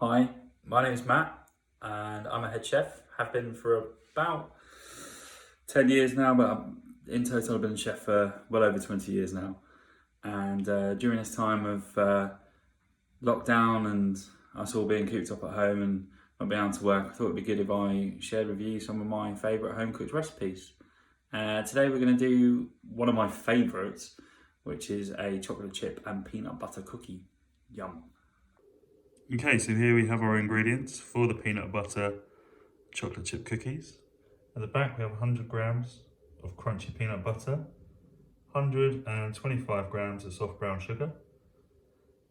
Hi, my name is Matt and I'm a head chef. Have been for about 10 years now, but in total I've been a chef for well over 20 years now. And during this time of lockdown and us all being cooped up at home and not being able to work, I thought it'd be good if I shared with you some of my favourite home cooked recipes. Today we're going to do one of my favourites, which is a chocolate chip and peanut butter cookie. Yum. Okay, so here we have our ingredients for the peanut butter chocolate chip cookies. At the back we have 100 grams of crunchy peanut butter, 125 grams of soft brown sugar,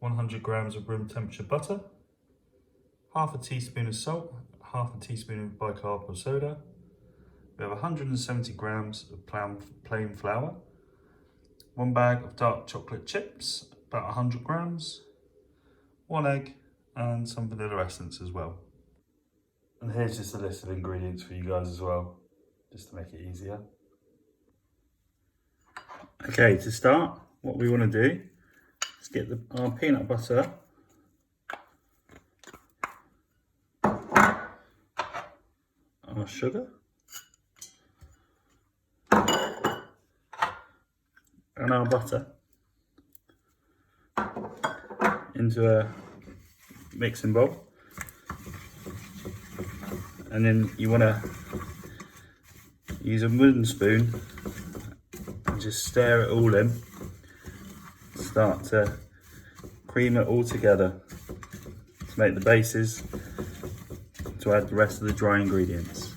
100 grams of room temperature butter, half a teaspoon of salt, half a teaspoon of bicarb or soda. We have 170 grams of plain flour, 1 bag of dark chocolate chips, about 100 grams, 1 egg, and some vanilla essence as well. And here's just a list of ingredients for you guys as well, just to make it easier. Okay, to start, what we want to do is get our peanut butter our sugar and our butter into a mixing bowl, and then you want to use a wooden spoon and just stir it all in. Start to cream it all together to make the bases to add the rest of the dry ingredients.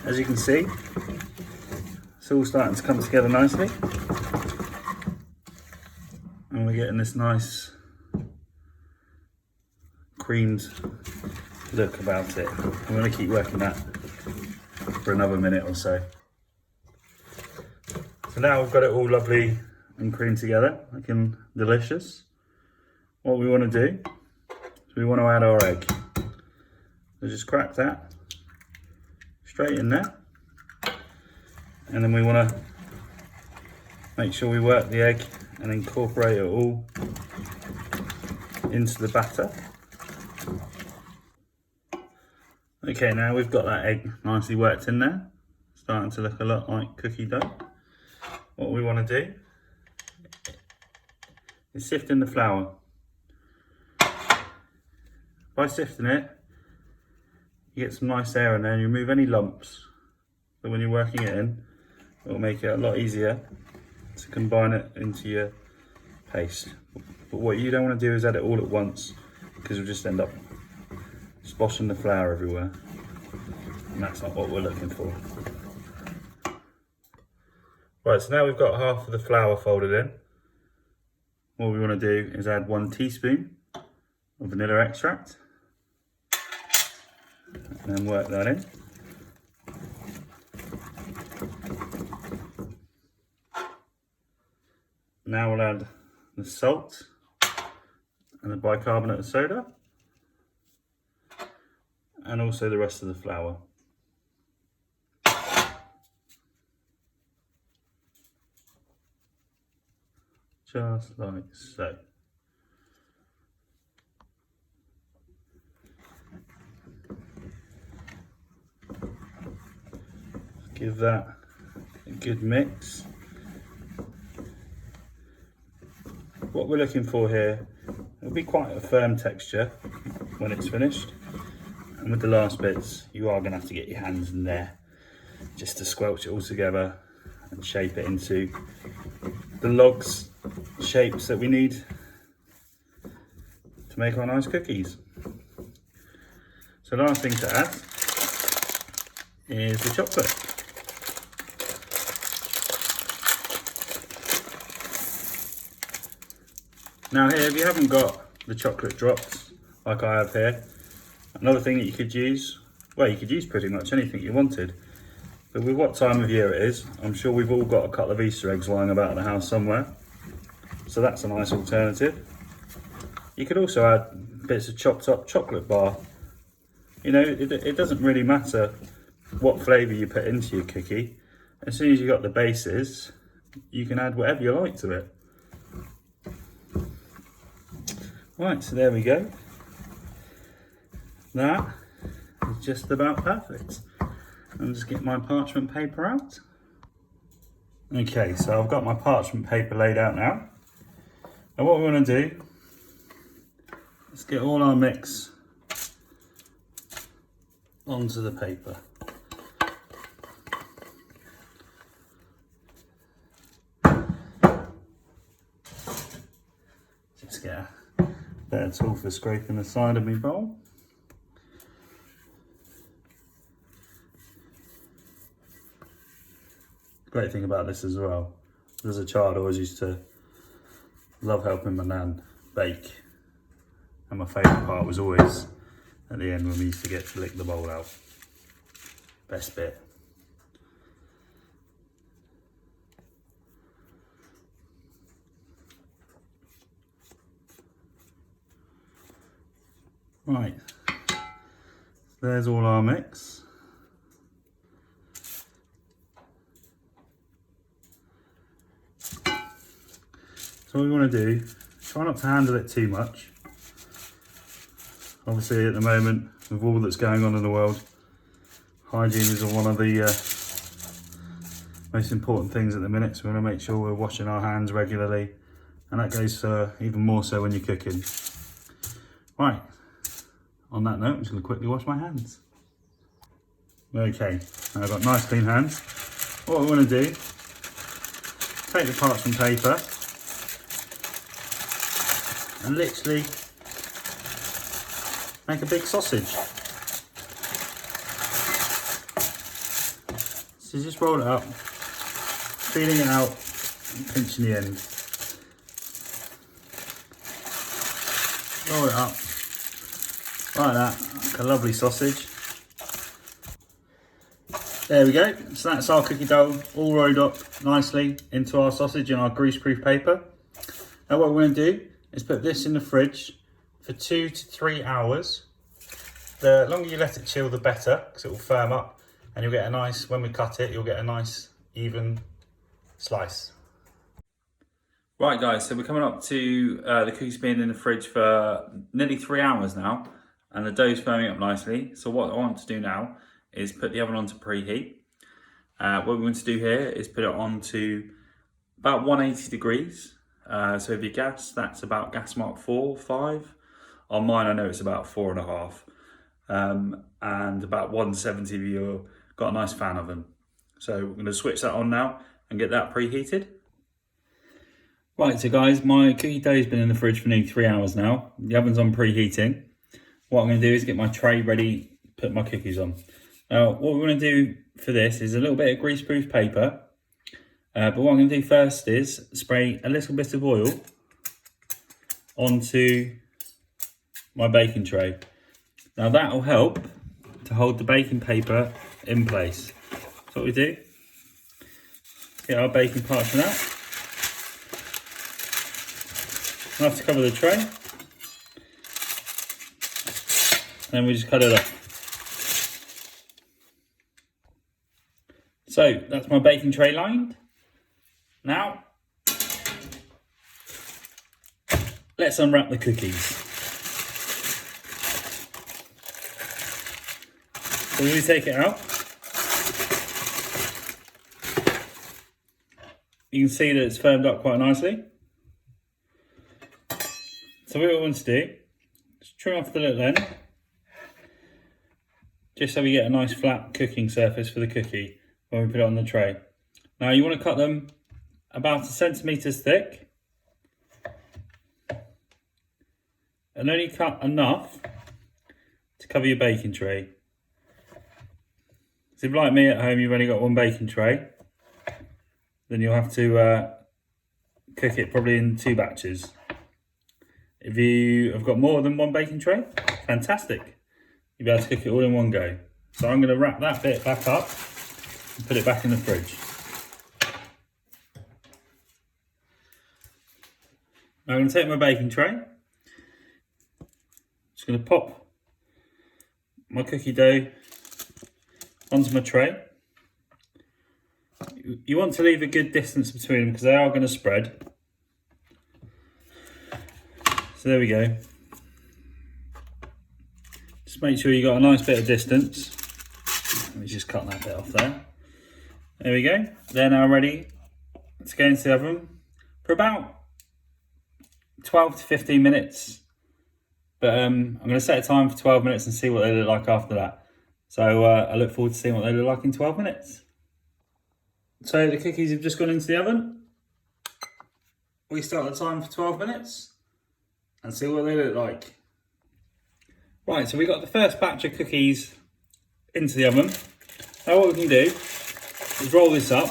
As you can see, it's all starting to come together nicely. And we're getting this nice creamed look about it. I'm going to keep working that for another minute or so. So now we've got it all lovely and creamed together, looking delicious. What we want to do is we want to add our egg. So just crack that straight in there. And then we want to make sure we work the egg and incorporate it all into the batter. Okay, now we've got that egg nicely worked in there, starting to look a lot like cookie dough. What we want to do is sift in the flour. By sifting it, you get some nice air in there and you remove any lumps. So when you're working it in, it will make it a lot easier to combine it into your paste. But what you don't want to do is add it all at once, because you'll just end up splashing the flour everywhere, and that's not what we're looking for. Right, so now we've got half of the flour folded in. What we want to do is add 1 teaspoon of vanilla extract and then work that in. Now we'll add the salt and the bicarbonate of soda, and also the rest of the flour. Just like so. Give that a good mix. What we're looking for here, it'll be quite a firm texture when it's finished. And with the last bits, you are going to have to get your hands in there just to squelch it all together and shape it into the logs shapes that we need to make our nice cookies. So the last thing to add is the chocolate. Now here, if you haven't got the chocolate drops like I have here, another thing that you could use, well, you could use pretty much anything you wanted. But with what time of year it is, I'm sure we've all got a couple of Easter eggs lying about the house somewhere. So that's a nice alternative. You could also add bits of chopped up chocolate bar. You know, it doesn't really matter what flavour you put into your cookie. As soon as you've got the bases, you can add whatever you like to it. Right, so there we go. That is just about perfect. I'll just get my parchment paper out. Okay, so I've got my parchment paper laid out now. And what we're going to do, let's get all our mix onto the paper. Just get a better tool for scraping the side of my bowl. Great thing about this as well, as a child I always used to love helping my nan bake, and my favourite part was always at the end when we used to get to lick the bowl out. Best bit. Right, there's all our mix. So what we want to do, try not to handle it too much. Obviously at the moment, with all that's going on in the world, hygiene is one of the most important things at the minute, so we want to make sure we're washing our hands regularly, and that goes even more so when you're cooking. Right, on that note, I'm just going to quickly wash my hands. Okay, now I've got nice clean hands. What we want to do, take the parchment paper and literally make a big sausage. So just roll it up, feeling it out and pinching the end. Roll it up like that, like a lovely sausage. There we go, so that's our cookie dough all rolled up nicely into our sausage in our grease-proof paper. Now what we're going to do is put this in the fridge for 2 to 3 hours. The longer you let it chill, the better, because it will firm up, and you'll get a nice, when we cut it, you'll get a nice even slice. Right guys, so we're coming up to the cookies being in the fridge for nearly 3 hours now, and the dough's firming up nicely. So what I want to do now is put the oven on to preheat. What we're going to do here is put it on to about 180 degrees. So if your gas, that's about gas mark 4, 5. On mine, I know it's about 4.5. And about 170 if you've got a nice fan oven. So we're going to switch that on now and get that preheated. Right, so guys, my cookie dough's been in the fridge for nearly 3 hours now. The oven's on preheating. What I'm going to do is get my tray ready, put my cookies on. Now, what we're going to do for this is a little bit of greaseproof paper. But what I'm going to do first is spray a little bit of oil onto my baking tray. Now that will help to hold the baking paper in place. So what we do, get our baking parchment out. Enough to cover the tray. And then we just cut it up. So that's my baking tray lined. Now, let's unwrap the cookies. So when we take it out, you can see that it's firmed up quite nicely. So what we want to do is trim off the little end, just so we get a nice flat cooking surface for the cookie when we put it on the tray. Now you want to cut them about 1 centimetre thick, and only cut enough to cover your baking tray. So if like me at home you've only got one baking tray, then you'll have to cook it probably in 2 batches. If you have got more than one baking tray, fantastic. You'll be able to cook it all in one go. So I'm going to wrap that bit back up and put it back in the fridge. Now I'm going to take my baking tray. Just going to pop my cookie dough onto my tray. You want to leave a good distance between them because they are going to spread. So there we go. make sure you got a nice bit of distance. Let me just cut that bit off there. There we go. They're now ready to go into the oven for about 12 to 15 minutes. But I'm going to set a time for 12 minutes and see what they look like after that. So I look forward to seeing what they look like in 12 minutes. So the cookies have just gone into the oven. We start the time for 12 minutes and see what they look like. Right, so we got the first batch of cookies into the oven. Now what we can do is roll this up,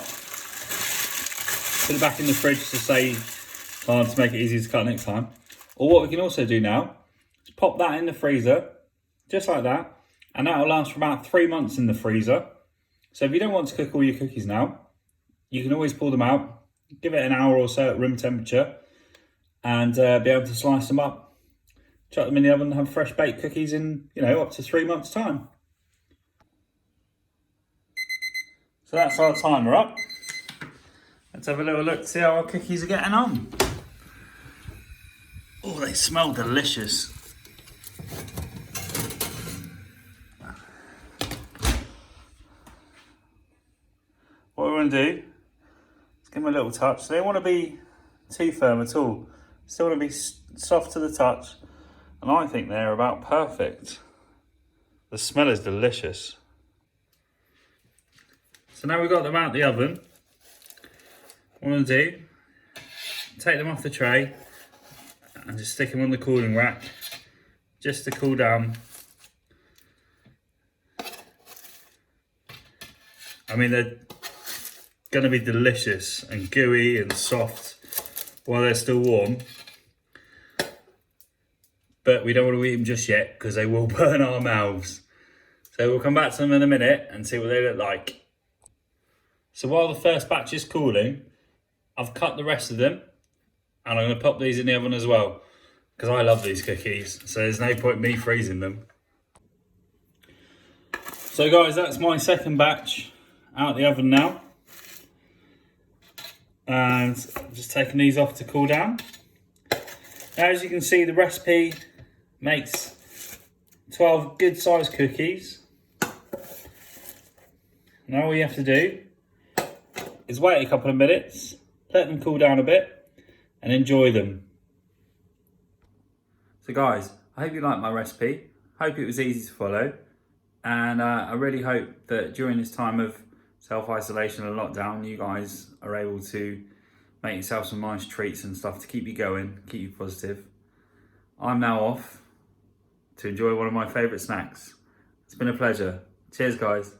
put it back in the fridge to save time, to make it easier to cut next time. Or what we can also do now is pop that in the freezer, just like that, and that will last for about 3 months in the freezer. So if you don't want to cook all your cookies now, you can always pull them out, give it an hour or so at room temperature, and be able to slice them up, chuck them in the oven and have fresh baked cookies in, up to 3 months' time. So that's our timer up. Let's have a little look to see how our cookies are getting on. Oh, they smell delicious. What we're going to do is give them a little touch. They don't want to be too firm at all. Still want to be soft to the touch. And I think they're about perfect. The smell is delicious. So now we've got them out the oven. What I'm going to do, take them off the tray and just stick them on the cooling rack just to cool down. I mean, they're going to be delicious and gooey and soft while they're still warm. But we don't want to eat them just yet because they will burn our mouths. So we'll come back to them in a minute and see what they look like. So while the first batch is cooling, I've cut the rest of them and I'm going to pop these in the oven as well because I love these cookies. So there's no point me freezing them. So guys, that's my second batch out the oven now. And I'm just taking these off to cool down. Now, as you can see, the recipe makes 12 good sized cookies. Now all you have to do is wait a couple of minutes, let them cool down a bit and enjoy them. So guys, I hope you liked my recipe. Hope it was easy to follow. And I really hope that during this time of self-isolation and lockdown, you guys are able to make yourself some nice treats and stuff to keep you going, keep you positive. I'm now off to enjoy one of my favourite snacks. It's been a pleasure. Cheers, guys.